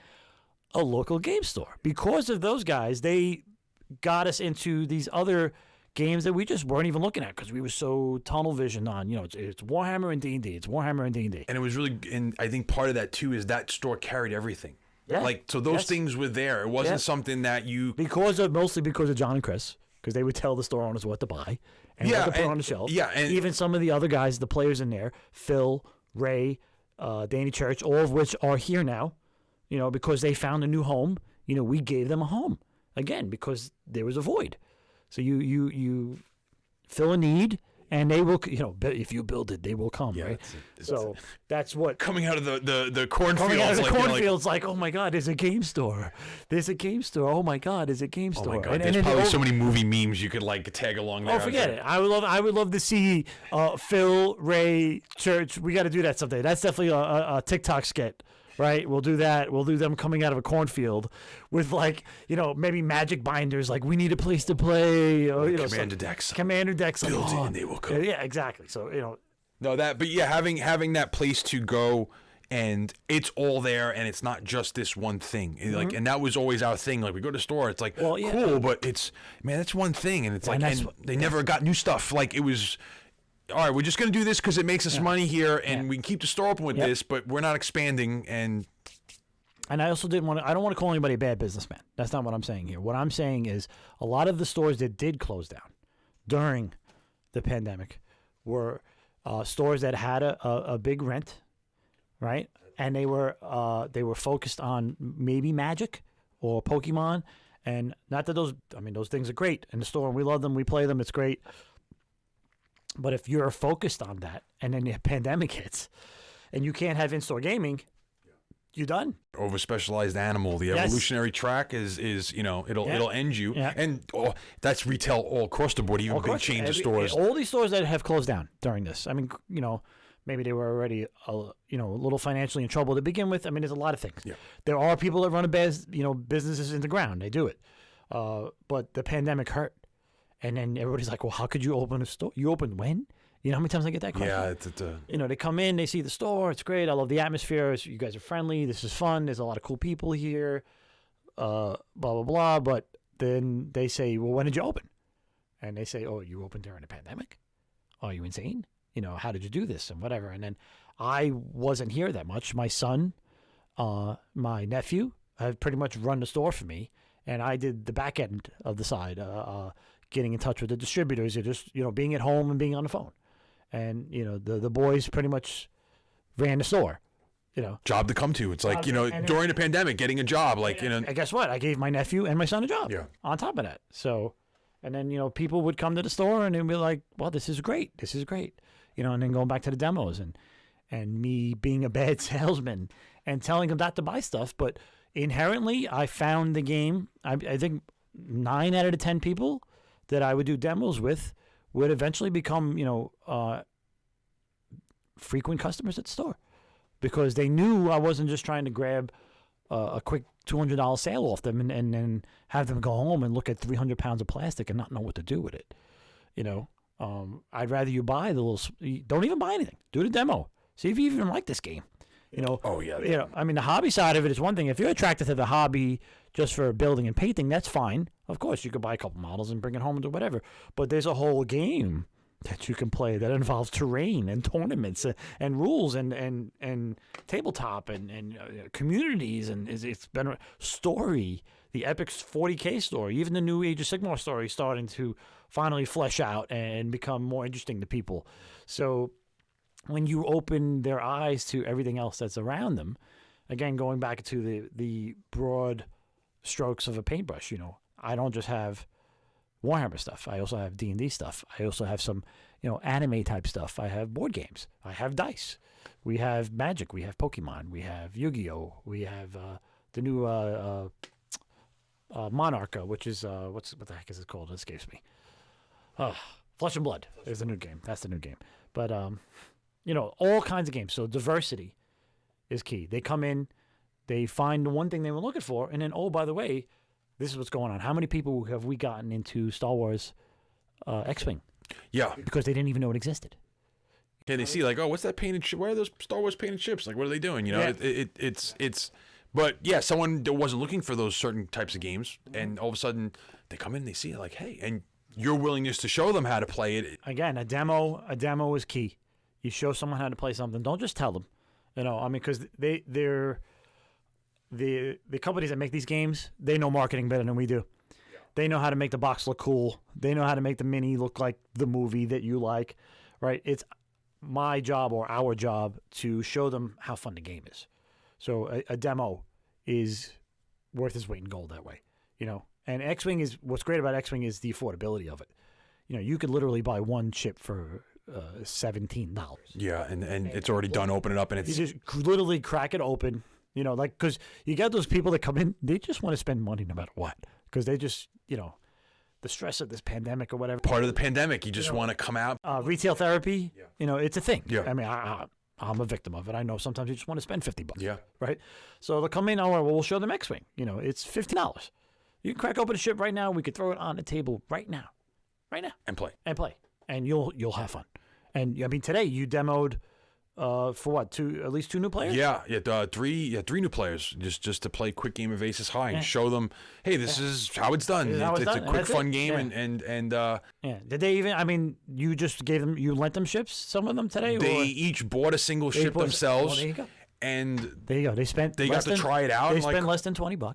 a local game store. Because of those guys, they got us into these other games that we just weren't even looking at because we were so tunnel vision on, it's Warhammer and D&D. It's Warhammer and D&D. And it was really, and I think part of that too is that store carried everything. Yeah. Like, so those things were there. It wasn't something that you... Mostly because of John and Chris, because they would tell the store owners what to buy and what to put on the shelf. Yeah. And even some of the other guys, the players in there, Phil, Ray, Danny Church, all of which are here now, because they found a new home. We gave them a home, again, because there was a void. So you fill a need, and they will, if you build it, they will come, right? So that's what... Coming out of the cornfields. Coming out of the cornfields, like, oh my God, there's a game store. There's a game store. Oh my God, there's a game store. Oh my God, there's probably so many movie memes you could, like, tag along there. Oh, forget it. I would love to see Phil, Ray, Church. We got to do that someday. That's definitely a TikTok skit. Right, we'll do that. We'll do them coming out of a cornfield with, like, maybe magic binders. Like, we need a place to play. Or, Commander decks. Commander decks. Build it and they will come. Yeah, exactly. So having that place to go, and it's all there, and it's not just this one thing. Like, and that was always our thing. Like, we go to the store, it's like, cool, but it's that's one thing, and it's they never got new stuff. Like, it was. All right, we're just going to do this because it makes us money here, and we can keep the store open with this, but we're not expanding. And I also I don't want to call anybody a bad businessman. That's not what I'm saying here. What I'm saying is a lot of the stores that did close down during the pandemic were stores that had a big rent, right? And they were focused on maybe Magic or Pokemon, and not that those things are great in the store, and we love them, we play them, it's great. But if you're focused on that and then the pandemic hits and you can't have in-store gaming, you're done. Over specialized animal, the evolutionary track is it'll end you. Yeah. And that's retail all across the board, even big chains of stores. All these stores that have closed down during this. I mean, maybe they were already a little financially in trouble to begin with. I mean, there's a lot of things. Yeah. There are people that run businesses in the ground. They do it. But the pandemic hurt. And then everybody's like, well, how could you open a store? You opened when? You know how many times I get that question? Yeah. They come in, they see the store. It's great. I love the atmosphere. You guys are friendly. This is fun. There's a lot of cool people here. Blah, blah, blah. But then they say, well, when did you open? And they say, oh, you opened during the pandemic? Oh, are you insane? How did you do this and whatever? And then I wasn't here that much. My son, my nephew, have pretty much run the store for me. And I did the back end of the side, getting in touch with the distributors, just being at home and being on the phone, and the boys pretty much ran the store. Job to come to. It's like during the pandemic, getting a job, like And guess what? I gave my nephew and my son a job. Yeah. On top of that, so, and then people would come to the store and they'd be like, "Well, this is great. This is great," and then going back to the demos and me being a bad salesman and telling them not to buy stuff, but inherently, I found the game. I think 9 out of the 10 people that I would do demos with would eventually become, frequent customers at the store because they knew I wasn't just trying to grab a quick $200 sale off them and then have them go home and look at 300 pounds of plastic and not know what to do with it. You know, I'd rather you buy the little. Don't even buy anything. Do the demo. See if you even like this game. You know. Oh yeah. You know, I mean, the hobby side of it is one thing. If you're attracted to the hobby just for building and painting, that's fine. Of course, you could buy a couple models and bring it home and do whatever. But there's a whole game that you can play that involves terrain and tournaments and rules and tabletop and communities and it's been a story. The Epic 40K story, even the new Age of Sigmar story, starting to finally flesh out and become more interesting to people. So when you open their eyes to everything else that's around them, again, going back to the broad strokes of a paintbrush, you know, I don't just have Warhammer stuff. I also have D&D stuff. I also have some, you know, anime type stuff. I have board games. I have dice. We have Magic. We have Pokemon. We have Yu-Gi-Oh. We have the new Monarcha, which is what the heck is it called? It escapes me. Flesh and Blood is the new game. That's the new game. But you know, all kinds of games. So diversity is key. They come in, they find the one thing they were looking for, and then, oh, by the way, this is what's going on. How many people have we gotten into Star Wars X-Wing? Yeah. Because they didn't even know it existed. Yeah, they see like, oh, what's that painted ship? Why are those Star Wars painted ships? Like, what are they doing? You know, Yeah. it's. But yeah, someone that wasn't looking for those certain types of games, and all of a sudden they come in and they see it like, hey, and your willingness to show them how to play it. Again, a demo is key. You show someone how to play something. Don't just tell them. You know, I mean, because they're the companies that make these games, they know marketing better than we do. Yeah. They know how to make the box look cool. They know how to make the mini look like the movie that you like, right? It's my job or our job to show them how fun the game is. So a demo is worth its weight in gold that way, you know. And X-Wing is what's great about X-Wing is the affordability of it. You know, you could literally buy one chip for $17. Yeah, and it's already done. Open it up, and it's you just literally crack it open. You know, like because you got those people that come in, they just want to spend money no matter what because they just, you know, the stress of this pandemic or whatever. Part of the pandemic, you just want to come out. Retail therapy, you know, it's a thing. Yeah. I mean, I'm a victim of it. I know sometimes you just want to spend $50. Yeah. Right. So they'll come in. Oh, well, we'll show them X-Wing. You know, it's $15. You can crack open a ship right now. We could throw it on the table right now, And play. and you'll have fun. And I mean, today you demoed for what? At least two new players. Yeah, three new players just to play quick game of Aces High and show them, hey, this is how it's done. It's a quick, fun game, and yeah. Did they even? I mean, you just gave them, you lent them ships, some of them today. They or? each bought a single ship themselves. Well, there you go. And there you go. They got to try it out. They spent less than $20.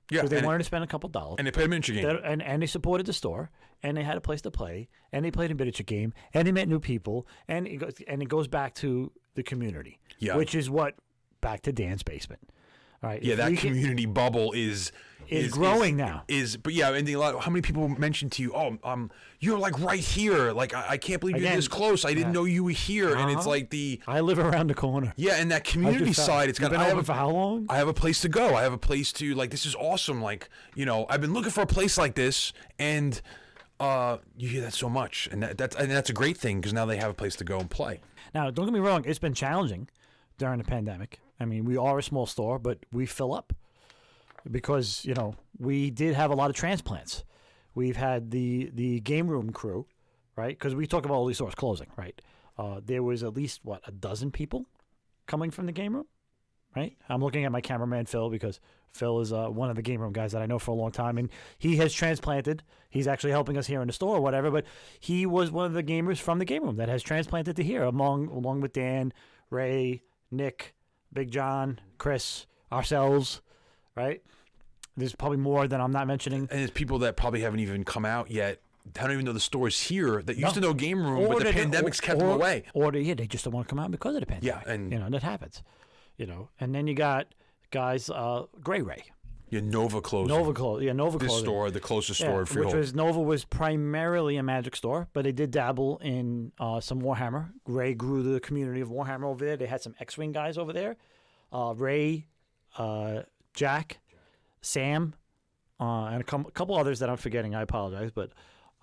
Yeah, because they wanted to spend a couple dollars. And they played a miniature game. And they supported the store, and they had a place to play, and they played a miniature game, and they met new people, and it goes back to the community, which is what, back to Dan's basement. All right. Yeah, that community bubble is growing now. But yeah, and how many people mentioned to you, oh, you're like right here. Like, I can't believe you're this close. I didn't know you were here. And it's like I live around the corner. Yeah, and that community side, it's got been over for how long? I have a place to go. I have a place to, like, this is awesome. Like, you know, I've been looking for a place like this, and you hear that so much. And that's a great thing because now they have a place to go and play. Now, don't get me wrong, it's been challenging during the pandemic. I mean, we are a small store, but we fill up because, you know, we did have a lot of transplants. We've had the game room crew, right? Because we talk about all these stores closing, right? There was at least, a dozen people coming from the game room, right? I'm looking at my cameraman, Phil, because Phil is one of the game room guys that I know for a long time, and he has transplanted. He's actually helping us here in the store or whatever, but he was one of the gamers from the game room that has transplanted to here, along with Dan, Ray, Nick, Big John, Chris, ourselves, right? There's probably more that I'm not mentioning. And there's people that probably haven't even come out yet. I don't even know the stores here that used to know game room, but the pandemic's kept them away. Or they just don't want to come out because of the pandemic. Yeah, and you know that happens. You know, and then you got guys, Gray Ray. Yeah, Nova closing. Nova closing. This store, the closest store in Freehold. Which was Nova was primarily a Magic store, but they did dabble in some Warhammer. Ray grew the community of Warhammer over there. They had some X-Wing guys over there. Ray, Jack, Sam, and a couple others that I'm forgetting. I apologize, but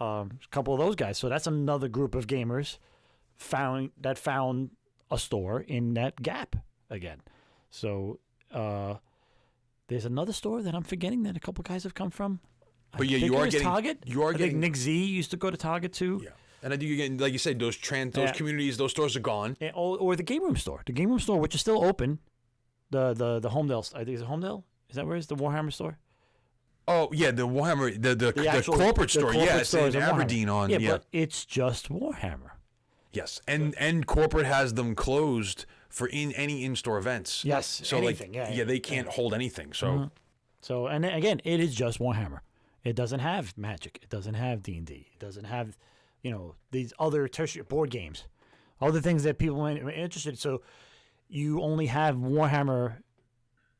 a couple of those guys. So that's another group of gamers found a store in that gap again. So there's another store that I'm forgetting that a couple guys have come from. But yeah, you are getting Target. You are I getting think Nick Z used to go to Target too. Yeah, and I think you're getting, like you said, those communities, those stores are gone. Or the Game Room store. The Game Room store, which is still open. The Homedale. I think it's Homedale. Is that where it's the Warhammer store? Oh yeah, the Warhammer, the corporate store. Yeah, it's in Aberdeen on. Yeah, but it's just Warhammer. Yes, and corporate has them closed for any in-store events. Yes, so anything. They can't hold anything. So, so and again, it is just Warhammer. It doesn't have Magic. It doesn't have D&D. It doesn't have, these other tertiary board games, other things that people are interested in. So you only have Warhammer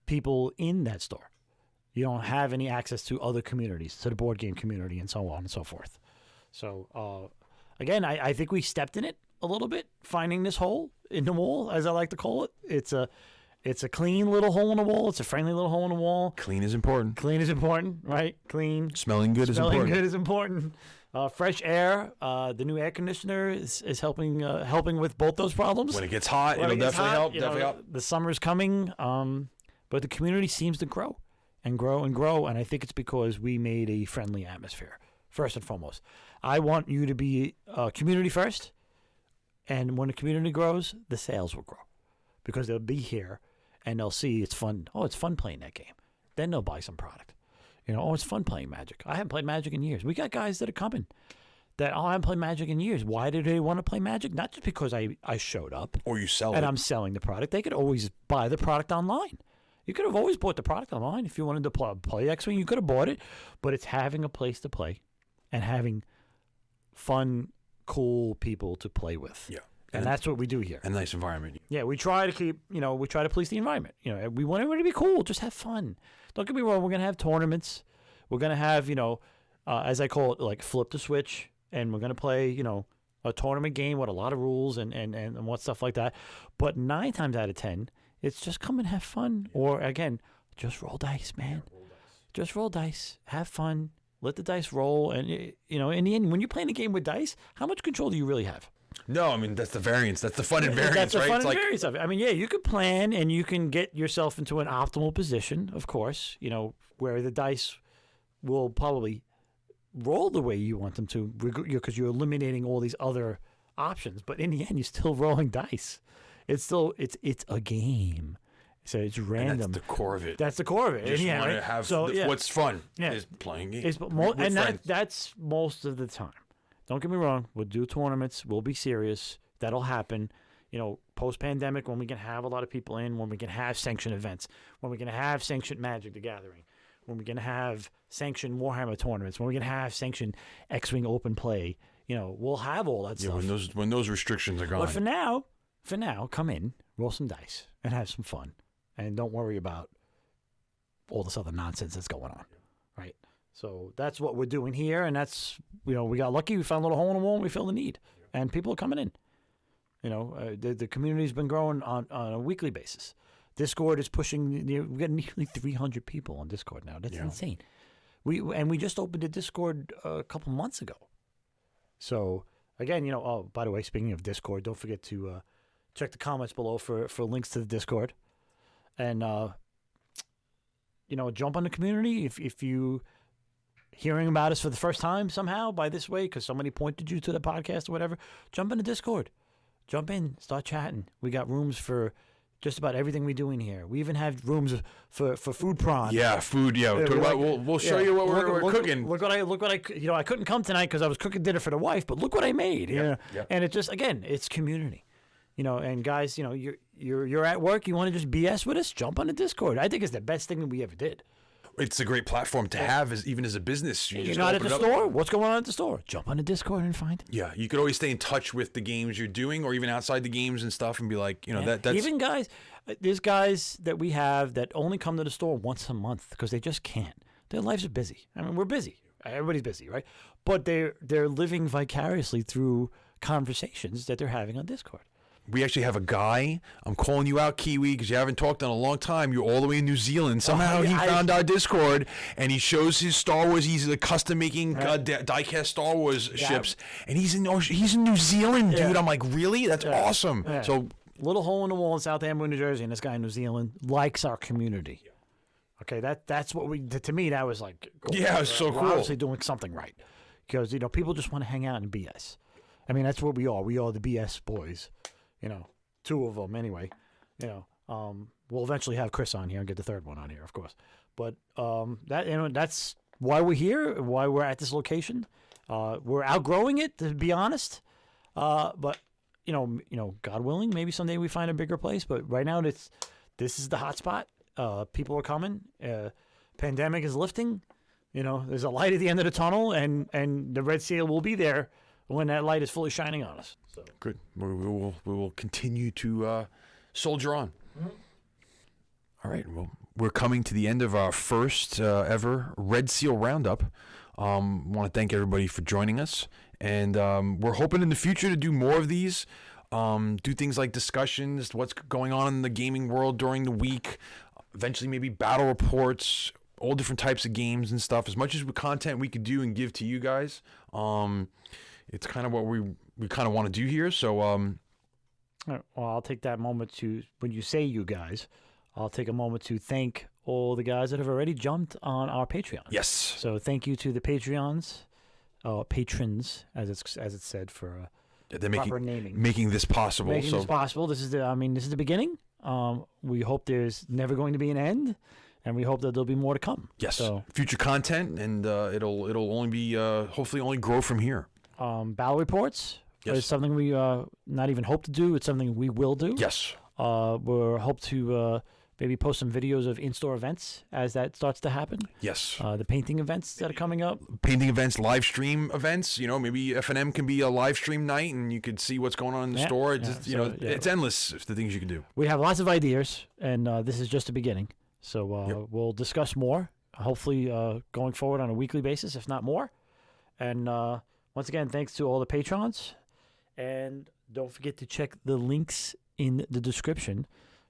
people in that store. You don't have any access to other communities, to the board game community, and so on and so forth. So, again, I think we stepped in it a little bit, finding this hole in the wall, as I like to call it. It's a clean little hole in the wall. It's a friendly little hole in the wall. Clean is important. Clean is important, right? Clean. Smelling good is important. Smelling good is important. Fresh air. The new air conditioner is helping with both those problems. When it gets hot, it'll definitely help. The summer's coming, but the community seems to grow and grow and grow, and I think it's because we made a friendly atmosphere, first and foremost. I want you to be community first, and when the community grows, the sales will grow because they'll be here. And they'll see it's fun. Oh, it's fun playing that game. Then they'll buy some product. Oh, it's fun playing Magic. I haven't played Magic in years. We got guys that are coming that, I haven't played Magic in years. Why do they want to play Magic? Not just because I showed up. Or you sell it. And I'm selling the product. They could always buy the product online. You could have always bought the product online. If you wanted to play X-Wing, you could have bought it. But it's having a place to play and having fun, cool people to play with. Yeah. And that's what we do here. A nice environment. Yeah, we try to keep, we try to police the environment. We want everybody to be cool. Just have fun. Don't get me wrong. We're going to have tournaments. We're going to have, as I call it, like flip the switch. And we're going to play, a tournament game with a lot of rules and what stuff like that. But 9 times out of 10, it's just come and have fun. Or, again, just roll dice, man. Just roll dice. Have fun. Let the dice roll. And, in the end, when you're playing a game with dice, how much control do you really have? No, I mean, that's the variance. That's the fun and variance, that's the right? Fun and variance of it. I mean, yeah, you could plan and you can get yourself into an optimal position, of course, where the dice will probably roll the way you want them to because you're eliminating all these other options. But in the end, you're still rolling dice. It's a game. So it's random. And that's the core of it. That's the core of it. You just want to have what's fun is playing games. That's most of the time. Don't get me wrong. We'll do tournaments. We'll be serious. That'll happen. Post-pandemic, when we can have a lot of people in, when we can have sanctioned events, when we can have sanctioned Magic the Gathering, when we can have sanctioned Warhammer tournaments, when we can have sanctioned X-Wing open play, we'll have all that stuff. When those restrictions are gone. But for now, come in, roll some dice, and have some fun. And don't worry about all this other nonsense that's going on, right? So that's what we're doing here, and that's, we got lucky. We found a little hole in the wall, and we filled the need. And people are coming in. The community's been growing on a weekly basis. Discord is pushing, we got nearly 300 people on Discord now. That's insane. We just opened a Discord a couple months ago. So, again, by the way, speaking of Discord, don't forget to check the comments below for links to the Discord. And, jump on the community if you hearing about us for the first time somehow by this way because somebody pointed you to the podcast or whatever, jump in the Discord. Jump in, start chatting. We got rooms for just about everything we do in here. We even have rooms for food prawn. Yeah, food. Yeah, we'll show you what we're cooking. Look what I I couldn't come tonight because I was cooking dinner for the wife, but look what I made. Yeah. And it just, again, it's community. And guys, you're at work, you want to just BS with us, jump on the Discord. I think it's the best thing that we ever did. It's a great platform to have, even as a business. You're not at the store? What's going on at the store? Jump on the Discord and find it. Yeah, you could always stay in touch with the games you're doing, or even outside the games and stuff, and be like, that's even guys. There's guys that we have that only come to the store once a month because they just can't. Their lives are busy. I mean, we're busy. Everybody's busy, right? But they're living vicariously through conversations that they're having on Discord. We actually have a guy. I'm calling you out, Kiwi, because you haven't talked in a long time. You're all the way in New Zealand. Somehow he found our Discord, and he shows his Star Wars. He's a custom making diecast Star Wars ships, and he's in New Zealand, dude. I'm like, really? That's awesome. So little hole in the wall in Southampton, New Jersey, and this guy in New Zealand likes our community. Okay, that's what we. To me, that was like, Yeah, it was so we're cool. obviously doing something right, because people just want to hang out and BS. I mean, that's what we are. We are the BS boys. Two of them anyway. We'll eventually have Chris on here and get the third one on here, of course. But that's why we're here, why we're at this location. We're outgrowing it, to be honest. But God willing, maybe someday we find a bigger place. But right now, this is the hot spot. People are coming. Pandemic is lifting. There's a light at the end of the tunnel, and the red seal will be there when that light is fully shining on us. So. Good. We will continue to soldier on. Mm-hmm. All right. Well, we're coming to the end of our first ever Red Seal Roundup. Want to thank everybody for joining us, and we're hoping in the future to do more of these. Do things like discussions, what's going on in the gaming world during the week. Eventually, maybe battle reports, all different types of games and stuff. As much as content we could do and give to you guys, it's kind of what we kind of want to do here. So, Well, I'll take that moment to, when you say you guys, I'll take a moment to thank all the guys that have already jumped on our Patreon. yes. So thank you to the patrons, as it's said for They're proper naming. making this possible. Making this possible. This is the beginning. We hope there's never going to be an end, and we hope that there'll be more to come. Yes. So, future content, and it'll only be hopefully only grow from here. battle reports Yes. is something we not even hope to do. It's something we will do. Yes. We'll hope to maybe post some videos of in-store events as that starts to happen. Yes. The painting events that are coming up. Painting events, live stream events. Maybe F&M can be a live stream night, and you could see what's going on in the store. It's just, it's endless the things you can do. We have lots of ideas, and this is just the beginning. So we'll discuss more, hopefully going forward on a weekly basis, if not more. And once again, thanks to all the patrons. And don't forget to check the links in the description,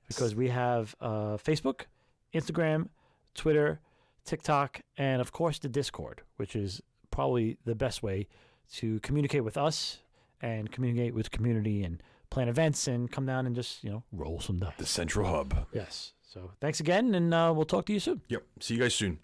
because we have Facebook, Instagram, Twitter, TikTok, and of course the Discord, which is probably the best way to communicate with us and communicate with the community and plan events and come down and just, roll some dice. The central hub. Yes. So thanks again, and we'll talk to you soon. Yep. See you guys soon.